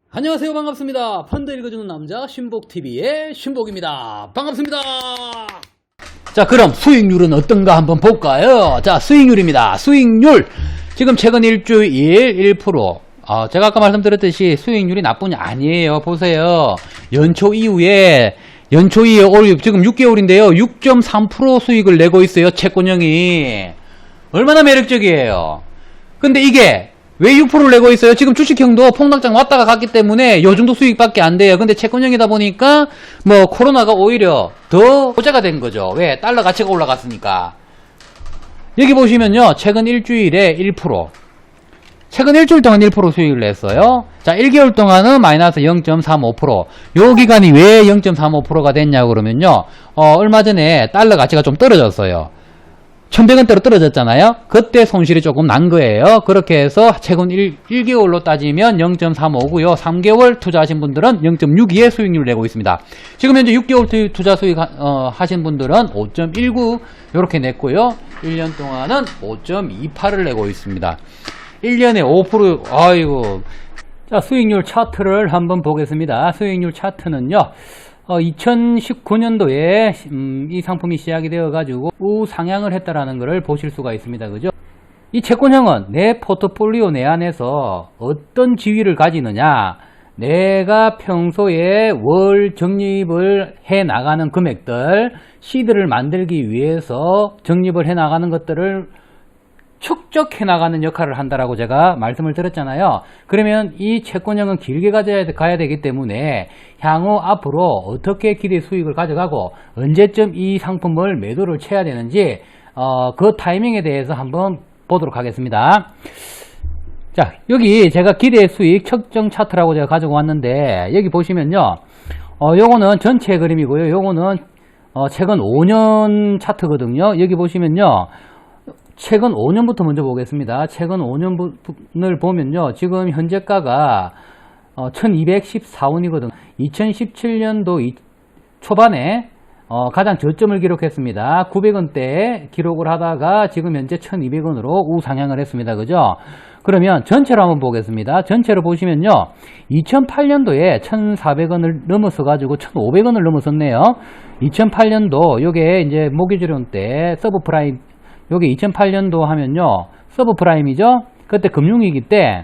안녕하세요. 반갑습니다. 펀드 읽어주는 남자 신복TV의 신복입니다. 반갑습니다. 자, 그럼 수익률은 어떤가 한번 볼까요? 자, 수익률입니다. 수익률 지금 최근 일주일 1%. 제가 아까 말씀드렸듯이 수익률이 나쁜이 아니에요. 보세요. 연초 이후에 올 지금 6개월인데요 6.3% 수익을 내고 있어요. 채권형이 얼마나 매력적이에요. 근데 이게 왜 6%를 내고 있어요? 지금 주식형도 폭락장 왔다가 갔기 때문에 요 정도 수익밖에 안 돼요. 근데 채권형이다 보니까 뭐 코로나가 오히려 더 호재가 된 거죠. 왜? 달러 가치가 올라갔으니까. 여기 보시면요. 최근 일주일에 1%. 최근 일주일 동안 1% 수익을 냈어요. 자, 1개월 동안은 마이너스 0.35%. 요 기간이 왜 0.35%가 됐냐고 그러면요. 얼마 전에 달러 가치가 좀 떨어졌어요. 1100원대로 떨어졌잖아요. 그때 손실이 조금 난 거예요. 그렇게 해서 최근 1개월로 따지면 0.35고요. 3개월 투자하신 분들은 0.62의 수익률을 내고 있습니다. 지금 현재 6개월 투자 수익 하신 분들은 5.19 이렇게 냈고요. 1년 동안은 5.28을 내고 있습니다. 1년에 5%. 아이고. 자, 수익률 차트를 한번 보겠습니다. 수익률 차트는요. 2019년도에 이 상품이 시작이 되어 가지고 우상향을 했다라는 것을 보실 수가 있습니다. 그죠? 이 채권형은 내 포트폴리오 내 안에서 어떤 지위를 가지느냐, 내가 평소에 월 적립을 해 나가는 금액들, 시드를 만들기 위해서 적립을 해 나가는 것들을 축적해 나가는 역할을 한다라고 제가 말씀을 드렸잖아요. 그러면 이 채권형은 길게 가야 되기 때문에 향후 앞으로 어떻게 기대 수익을 가져가고 언제쯤 이 상품을 매도를 쳐야 되는지 그 타이밍에 대해서 한번 보도록 하겠습니다. 자, 여기 제가 기대 수익 측정 차트라고 제가 가지고 왔는데 여기 보시면요. 요거는 전체 그림이고요. 요거는 최근 5년 차트거든요. 여기 보시면요. 최근 5년부터 먼저 보겠습니다. 최근 5년을 보면요. 지금 현재가가 1214원이거든요. 2017년도 초반에 가장 저점을 기록했습니다. 900원대에 기록을 하다가 지금 현재 1200원으로 우상향을 했습니다. 그죠? 그러면 전체로 한번 보겠습니다. 전체로 보시면요. 2008년도에 1400원을 넘어서 가지고 1500원을 넘어섰네요. 2008년도 요게 이제 모기지론 때 서브프라임 요게 2008년도 하면요. 서브프라임이죠. 그때 금융위기 때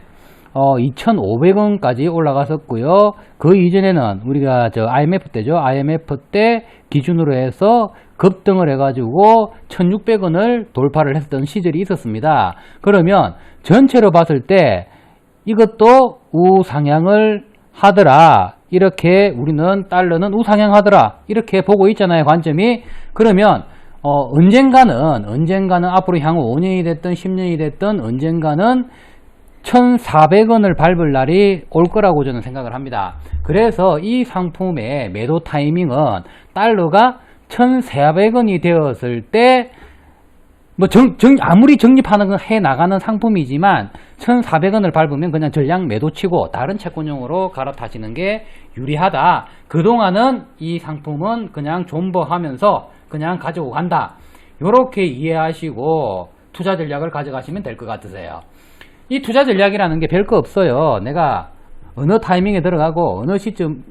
2,500원까지 올라갔었고요. 그 이전에는 우리가 IMF 때죠. IMF 때 기준으로 해서 급등을 해가지고 1,600원을 돌파를 했던 시절이 있었습니다. 그러면 전체로 봤을 때 이것도 우상향을 하더라. 이렇게 우리는 달러는 우상향하더라. 이렇게 보고 있잖아요. 관점이. 그러면 언젠가는 앞으로 향후 5년이 됐든 10년이 됐든 언젠가는 1,400원을 밟을 날이 올 거라고 저는 생각을 합니다. 그래서 이 상품의 매도 타이밍은 달러가 1,400원이 되었을 때 뭐 아무리 적립하는 건 해 나가는 상품이지만 1,400원을 밟으면 그냥 전량 매도치고 다른 채권용으로 갈아타시는 게 유리하다. 그동안은 이 상품은 그냥 존버하면서 그냥 가지고 간다. 이렇게 이해하시고 투자 전략을 가져가시면 될 것 같으세요. 이 투자 전략이라는 게 별거 없어요. 내가 어느 타이밍에 들어가고 어느 시점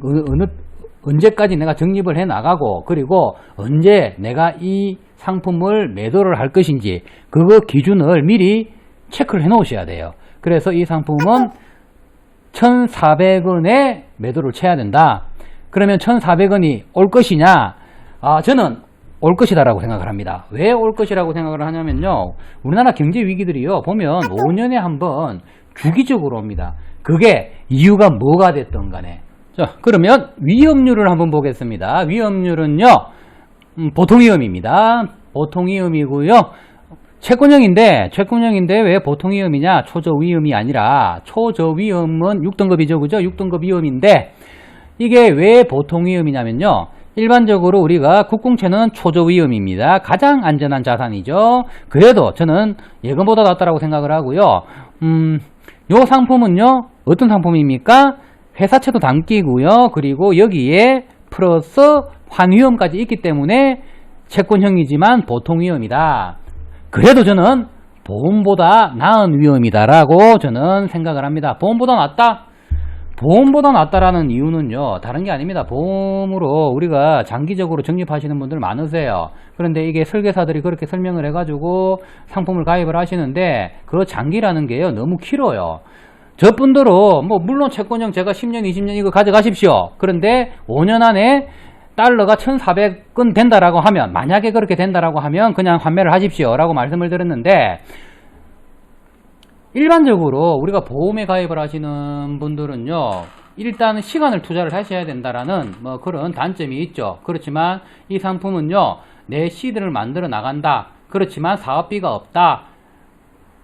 언제까지 내가 적립을 해 나가고 그리고 언제 내가 이 상품을 매도를 할 것인지 그거 기준을 미리 체크를 해 놓으셔야 돼요. 그래서 이 상품은 1,400원에 매도를 쳐야 된다. 그러면 1,400원이 올 것이냐? 저는 올 것이다라고 생각을 합니다. 왜 올 것이라고 생각을 하냐면요. 우리나라 경제 위기들이요. 보면 5년에 한 번 주기적으로 옵니다. 그게 이유가 뭐가 됐든 간에. 자, 그러면 위험률을 한번 보겠습니다. 위험률은요. 보통위험입니다. 보통위험이고요. 채권형인데 왜 보통위험이냐? 초저위험이 아니라 초저위험은 6등급이죠. 그죠? 6등급 위험인데 이게 왜 보통위험이냐면요. 일반적으로 우리가 국공채는 초저위험입니다. 가장 안전한 자산이죠. 그래도 저는 예금보다 낫다라고 생각을 하고요. 요 상품은요. 어떤 상품입니까? 회사채도 담기고요. 그리고 여기에 플러스 환위험까지 있기 때문에 채권형이지만 보통위험이다. 그래도 저는 보험보다 나은 위험이다라고 저는 생각을 합니다. 보험보다 낫다? 보험보다 낫다라는 이유는요, 다른 게 아닙니다. 보험으로 우리가 장기적으로 적립하시는 분들 많으세요. 그런데 이게 설계사들이 그렇게 설명을 해가지고 상품을 가입을 하시는데, 그 장기라는 게요, 너무 길어요. 저분들은 뭐 물론 채권형 제가 10년, 20년 이거 가져가십시오. 그런데 5년 안에 달러가 1,400은 된다라고 하면, 만약에 그렇게 된다라고 하면 그냥 환매를 하십시오 라고 말씀을 드렸는데, 일반적으로 우리가 보험에 가입을 하시는 분들은요, 일단 시간을 투자를 하셔야 된다라는 뭐 그런 단점이 있죠. 그렇지만 이 상품은요, 내 시드를 만들어 나간다. 그렇지만 사업비가 없다.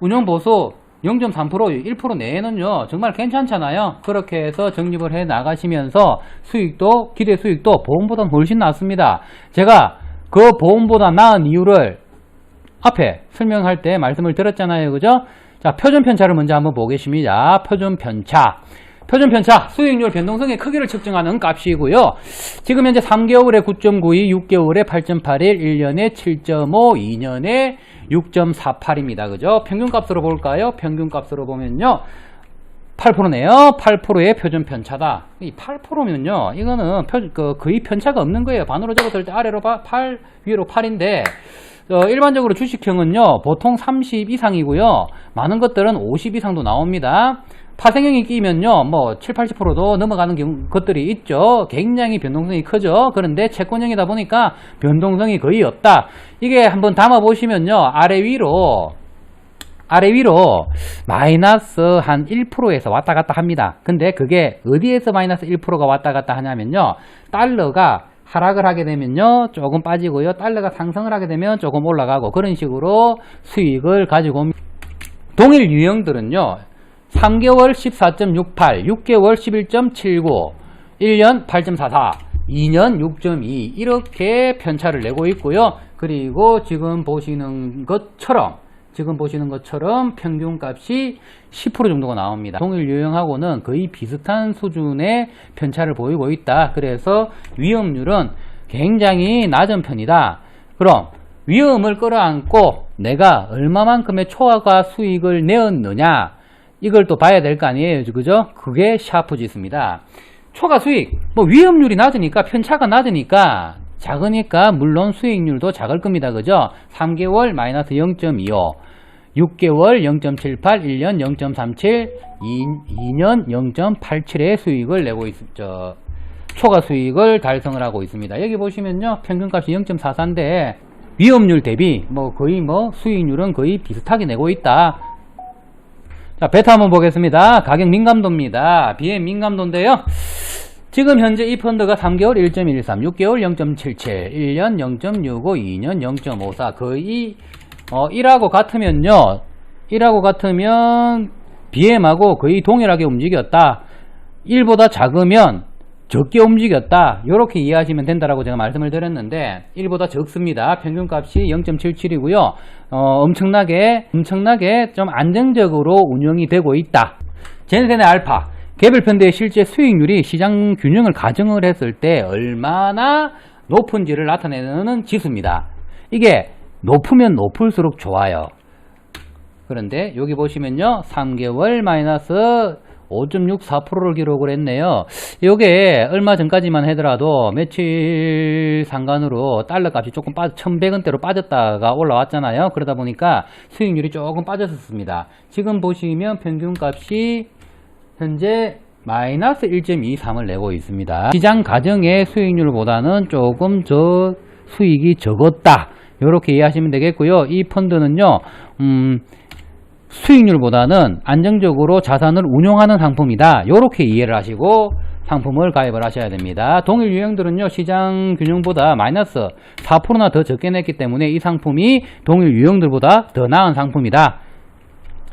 운영보수 0.3%, 1% 내에는요, 정말 괜찮잖아요. 그렇게 해서 적립을 해 나가시면서 수익도, 기대 수익도 보험보다는 훨씬 낫습니다. 제가 그 보험보다 나은 이유를 앞에 설명할 때 말씀을 드렸잖아요. 그죠? 자, 표준 편차를 먼저 한번 보겠습니다. 표준 편차. 표준 편차, 수익률 변동성의 크기를 측정하는 값이고요. 지금 현재 3개월에 9.92, 6개월에 8.81, 1년에 7.5, 2년에 6.48입니다. 그죠? 평균값으로 볼까요? 평균값으로 보면요, 8%네요. 8%의 표준 편차다. 이 8%면요, 이거는 거의 편차가 없는 거예요. 반으로 적었을 때 아래로 8, 위로 8인데, 일반적으로 주식형은요, 보통 30 이상이고요. 많은 것들은 50 이상도 나옵니다. 파생형이 끼면요, 뭐 7, 80%도 넘어가는 것들이 있죠. 굉장히 변동성이 크죠. 그런데 채권형이다 보니까 변동성이 거의 없다. 이게 한번 담아 보시면요, 아래 위로 마이너스 한 1%에서 왔다 갔다 합니다. 근데 그게 어디에서 마이너스 1%가 왔다 갔다 하냐면요, 달러가 하락을 하게 되면요, 조금 빠지고요, 달러가 상승을 하게 되면 조금 올라가고, 그런 식으로 수익을 가지고 옵니다. 동일 유형들은요, 3개월 14.68, 6개월 11.79, 1년 8.44, 2년 6.2 이렇게 편차를 내고 있고요. 그리고 지금 보시는 것처럼 평균값이 10% 정도가 나옵니다. 동일 유형하고는 거의 비슷한 수준의 편차를 보이고 있다. 그래서 위험률은 굉장히 낮은 편이다. 그럼 위험을 끌어안고 내가 얼마만큼의 초과 수익을 내었느냐, 이걸 또 봐야 될 거 아니에요. 그죠? 그게 샤프지수입니다. 초과 수익, 뭐 위험률이 낮으니까, 편차가 낮으니까, 작으니까 물론 수익률도 작을 겁니다. 그죠? 3개월 마이너스 0.25, 6개월 0.78, 1년 0.37, 2년 0.87의 수익을 내고 있죠. 초과 수익을 달성을 하고 있습니다. 여기 보시면요, 평균값이 0.44인데 위험률 대비 거의 수익률은 거의 비슷하게 내고 있다. 자, 베타 한번 보겠습니다. 가격 민감도입니다. BM 민감도인데요, 지금 현재 이 펀드가 3개월 1.13, 6개월 0.77, 1년 0.65, 2년 0.54, 거의 1하고 같으면 BM하고 거의 동일하게 움직였다. 1보다 작으면 적게 움직였다. 이렇게 이해하시면 된다라고 제가 말씀을 드렸는데, 1보다 적습니다. 평균값이 0.77이고요. 엄청나게 좀 안정적으로 운영이 되고 있다. 젠센의 알파, 개별 펀드의 실제 수익률이 시장 균형을 가정을 했을 때 얼마나 높은지를 나타내는 지수입니다. 이게 높으면 높을수록 좋아요. 그런데 여기 보시면요, 3개월 마이너스 5.64%를 기록을 했네요. 이게 얼마 전까지만 하더라도 며칠 상간으로 달러 값이 조금 1,100원대로 빠졌다가 올라왔잖아요. 그러다 보니까 수익률이 조금 빠졌었습니다. 지금 보시면 평균값이 현재 마이너스 1.23을 내고 있습니다. 시장 가정의 수익률보다는 조금 수익이 적었다. 이렇게 이해하시면 되겠고요. 이 펀드는요, 수익률보다는 안정적으로 자산을 운용하는 상품이다. 이렇게 이해를 하시고 상품을 가입을 하셔야 됩니다. 동일 유형들은요, 시장 균형보다 마이너스 4%나 더 적게 냈기 때문에 이 상품이 동일 유형들보다 더 나은 상품이다.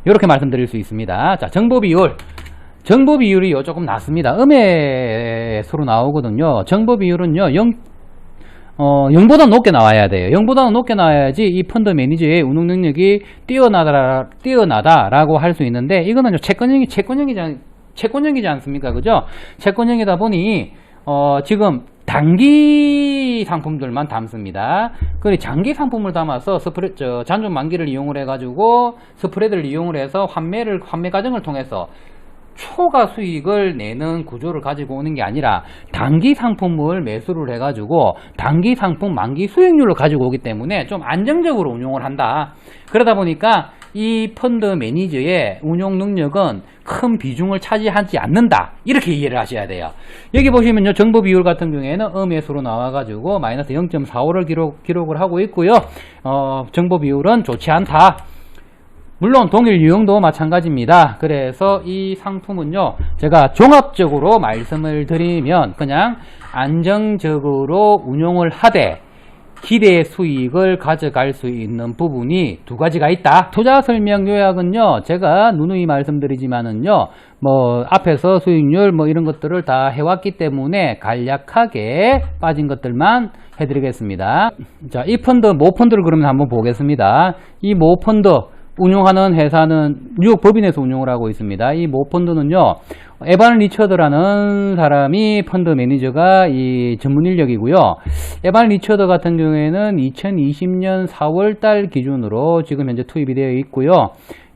이렇게 말씀드릴 수 있습니다. 자, 정보 비율이 조금 낮습니다. 음의 수로 나오거든요. 정보 비율은요, 0보다 높게 나와야 돼요. 0보다 높게 나와야지 이 펀드 매니저의 운용 능력이 뛰어나다라고 할 수 있는데, 이거는요, 채권형이지 않습니까? 그죠? 채권형이다 보니, 지금 단기 상품들만 담습니다. 그리고 장기 상품을 담아서 잔존 만기를 이용을 해가지고 스프레드를 이용을 해서 환매 과정을 통해서 초과 수익을 내는 구조를 가지고 오는 게 아니라 단기 상품을 매수를 해가지고 단기 상품 만기 수익률을 가지고 오기 때문에 좀 안정적으로 운용을 한다. 그러다 보니까 이 펀드 매니저의 운용 능력은 큰 비중을 차지하지 않는다. 이렇게 이해를 하셔야 돼요. 여기 보시면요, 정보 비율 같은 경우에는 음매수로 나와가지고 마이너스 0.45를 기록을 하고 있고요. 정보 비율은 좋지 않다. 물론 동일 유형도 마찬가지입니다. 그래서 이 상품은요, 제가 종합적으로 말씀을 드리면 그냥 안정적으로 운용을 하되 기대 수익을 가져갈 수 있는 부분이 두 가지가 있다. 투자 설명 요약은요, 제가 누누이 말씀드리지만은요, 앞에서 수익률 이런 것들을 다 해왔기 때문에 간략하게 빠진 것들만 해드리겠습니다. 자, 이 펀드, 모펀드를 그러면 한번 보겠습니다. 이 모펀드 운용하는 회사는 뉴욕 법인에서 운용을 하고 있습니다. 이 모펀드는요, 에반 리처드라는 사람이 펀드 매니저가 이 전문 인력이고요. 에반 리처드 같은 경우에는 2020년 4월달 기준으로 지금 현재 투입이 되어 있고요.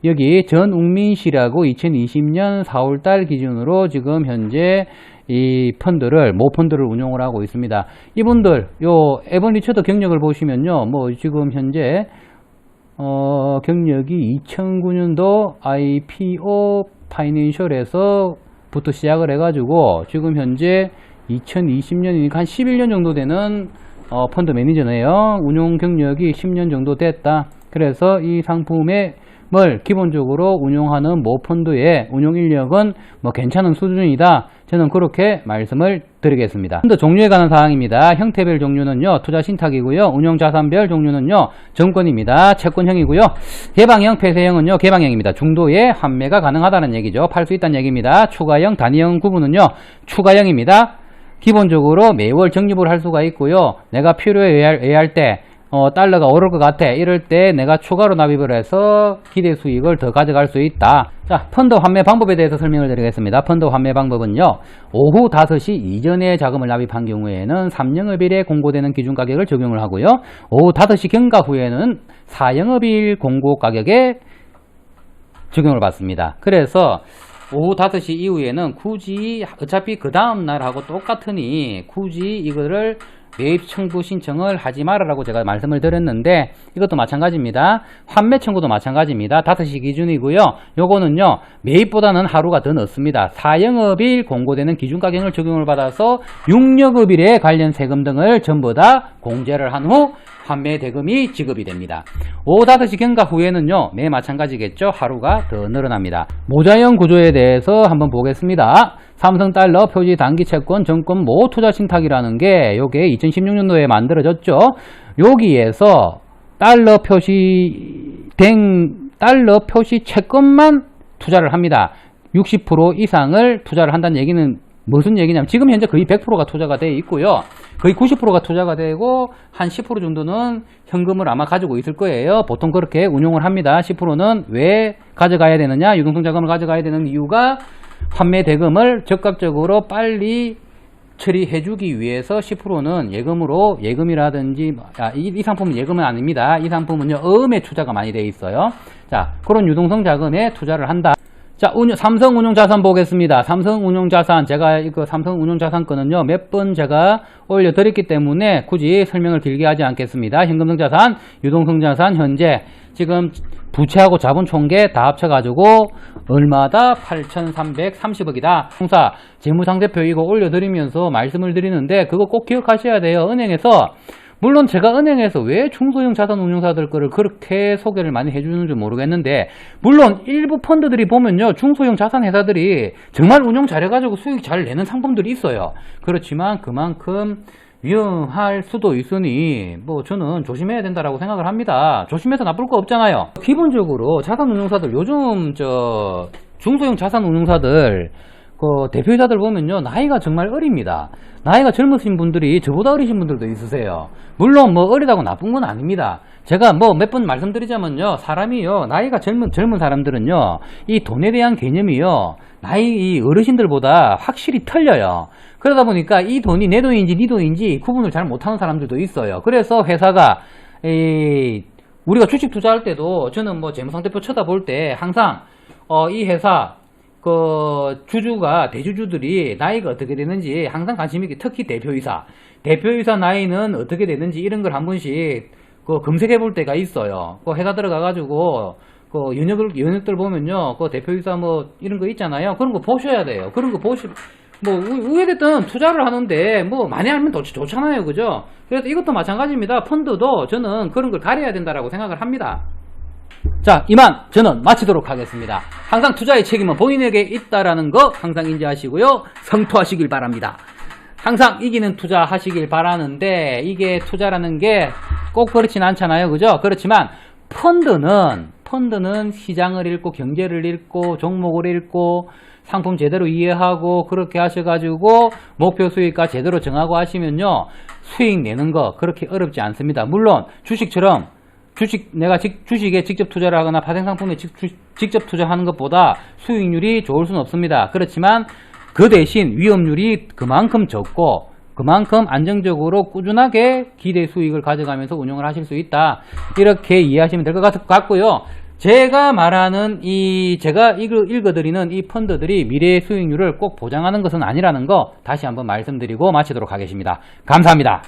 여기 전웅민 씨라고 2020년 4월달 기준으로 지금 현재 이 펀드를, 모펀드를 운용을 하고 있습니다. 이분들, 에반 리처드 경력을 보시면요, 지금 현재 경력이 2009년도 IPO 파이낸셜에서부터 시작을 해가지고 지금 현재 2020년이니까 한 11년 정도 되는 펀드 매니저네요. 운용 경력이 10년 정도 됐다. 그래서 이 상품을 기본적으로 운용하는 모펀드의 운용 인력은 괜찮은 수준이다. 저는 그렇게 말씀을 드리겠습니다. 펀드 종류에 관한 사항입니다. 형태별 종류는요, 투자 신탁이고요. 운용 자산별 종류는요, 정권입니다. 채권형이고요. 개방형, 폐쇄형은요, 개방형입니다. 중도에 환매가 가능하다는 얘기죠. 팔 수 있다는 얘기입니다. 추가형, 단위형 구분은요, 추가형입니다. 기본적으로 매월 적립을 할 수가 있고요. 내가 필요에 의할 때 달러가 오를 것 같아. 이럴 때 내가 추가로 납입을 해서 기대 수익을 더 가져갈 수 있다. 자, 펀드 환매 방법에 대해서 설명을 드리겠습니다. 펀드 환매 방법은요, 오후 5시 이전에 자금을 납입한 경우에는 3영업일에 공고되는 기준가격을 적용을 하고요. 오후 5시 경과 후에는 4영업일 공고 가격에 적용을 받습니다. 그래서 오후 5시 이후에는 굳이 어차피 그 다음날하고 똑같으니 굳이 이거를 매입 청구 신청을 하지 말아라고 제가 말씀을 드렸는데, 이것도 마찬가지입니다. 환매 청구도 마찬가지입니다. 5시 기준이고요. 요거는요, 매입보다는 하루가 더 늦습니다. 4영업일 공고되는 기준가격을 적용을 받아서 6영업일에 관련 세금 등을 전부 다 공제를 한 후 환매 대금이 지급이 됩니다. 오후 5시 경과 후에는요, 매 마찬가지겠죠. 하루가 더 늘어납니다. 모자형 구조에 대해서 한번 보겠습니다. 삼성달러 표지 단기 채권 정권 모투자 신탁이라는 게 요게 2016년도에 만들어졌죠. 여기에서 달러 표시 채권만 투자를 합니다. 60% 이상을 투자를 한다는 얘기는 무슨 얘기냐면, 지금 현재 거의 100%가 투자가 되어 있고요. 거의 90%가 투자가 되고 한 10% 정도는 현금을 아마 가지고 있을 거예요. 보통 그렇게 운용을 합니다. 10%는 왜 가져가야 되느냐, 유동성 자금을 가져가야 되는 이유가 환매 대금을 적극적으로 빨리 처리해주기 위해서 10%는 예금이라든지, 이 상품은 예금은 아닙니다. 이 상품은요, 어음에 투자가 많이 되어 있어요. 자, 그런 유동성 자금에 투자를 한다. 자, 삼성 운용자산 보겠습니다. 삼성 운용자산, 제가 이거 삼성 운용자산 거는요, 몇 번 제가 올려드렸기 때문에 굳이 설명을 길게 하지 않겠습니다. 현금성 자산, 유동성 자산, 현재 지금 부채하고 자본 총계 다 합쳐가지고 얼마다? 8,330억이다. 형사 재무상태표 이거 올려드리면서 말씀을 드리는데, 그거 꼭 기억하셔야 돼요. 은행에서, 물론 제가 은행에서 왜 중소형 자산운용사들 거를 그렇게 소개를 많이 해주는 줄 모르겠는데, 물론 일부 펀드들이 보면요, 중소형 자산회사들이 정말 운용 잘해가지고 수익 잘 내는 상품들이 있어요. 그렇지만 그만큼 위험할 수도 있으니 저는 조심해야 된다라고 생각을 합니다. 조심해서 나쁠 거 없잖아요. 기본적으로 자산운용사들, 요즘 중소형 자산운용사들 대표이사들 보면요, 나이가 정말 어립니다. 나이가 젊으신 분들이 저보다 어리신 분들도 있으세요. 물론 어리다고 나쁜 건 아닙니다. 제가 몇 번 말씀드리자면요, 사람이요, 나이가 젊은 사람들은요, 이 돈에 대한 개념이요, 나이 어르신들보다 확실히 틀려요. 그러다 보니까 이 돈이 내 돈인지 네 돈인지 구분을 잘 못하는 사람들도 있어요. 그래서 회사가 우리가 주식 투자할 때도 저는 재무상태표 쳐다볼 때 항상 이 회사 주주가, 대주주들이 나이가 어떻게 되는지 항상 관심 있게, 특히 대표이사 나이는 어떻게 되는지 이런 걸 한 번씩 검색해 볼 때가 있어요. 회사 들어가가지고, 연역들 보면요, 대표이사 이런 거 있잖아요. 그런 거 보셔야 돼요. 그런 거 우회됐든 투자를 하는데, 많이 알면 좋잖아요. 그죠? 그래서 이것도 마찬가지입니다. 펀드도 저는 그런 걸 가려야 된다라고 생각을 합니다. 자, 이만 저는 마치도록 하겠습니다. 항상 투자의 책임은 본인에게 있다라는 거 항상 인지하시고요. 성토하시길 바랍니다. 항상 이기는 투자 하시길 바라는데, 이게 투자라는 게 꼭 그렇진 않잖아요. 그죠? 그렇지만 펀드는 시장을 읽고 경제를 읽고 종목을 읽고 상품 제대로 이해하고 그렇게 하셔가지고 목표 수익과 제대로 정하고 하시면요, 수익 내는 거 그렇게 어렵지 않습니다. 물론 주식처럼 내가 주식에 직접 투자를 하거나 파생상품에 직접 투자하는 것보다 수익률이 좋을 수는 없습니다. 그렇지만 그 대신 위험률이 그만큼 적고 그만큼 안정적으로 꾸준하게 기대 수익을 가져가면서 운영을 하실 수 있다. 이렇게 이해하시면 될 것 같고요. 제가 말하는 제가 읽어드리는 이 펀드들이 미래의 수익률을 꼭 보장하는 것은 아니라는 거 다시 한번 말씀드리고 마치도록 하겠습니다. 감사합니다.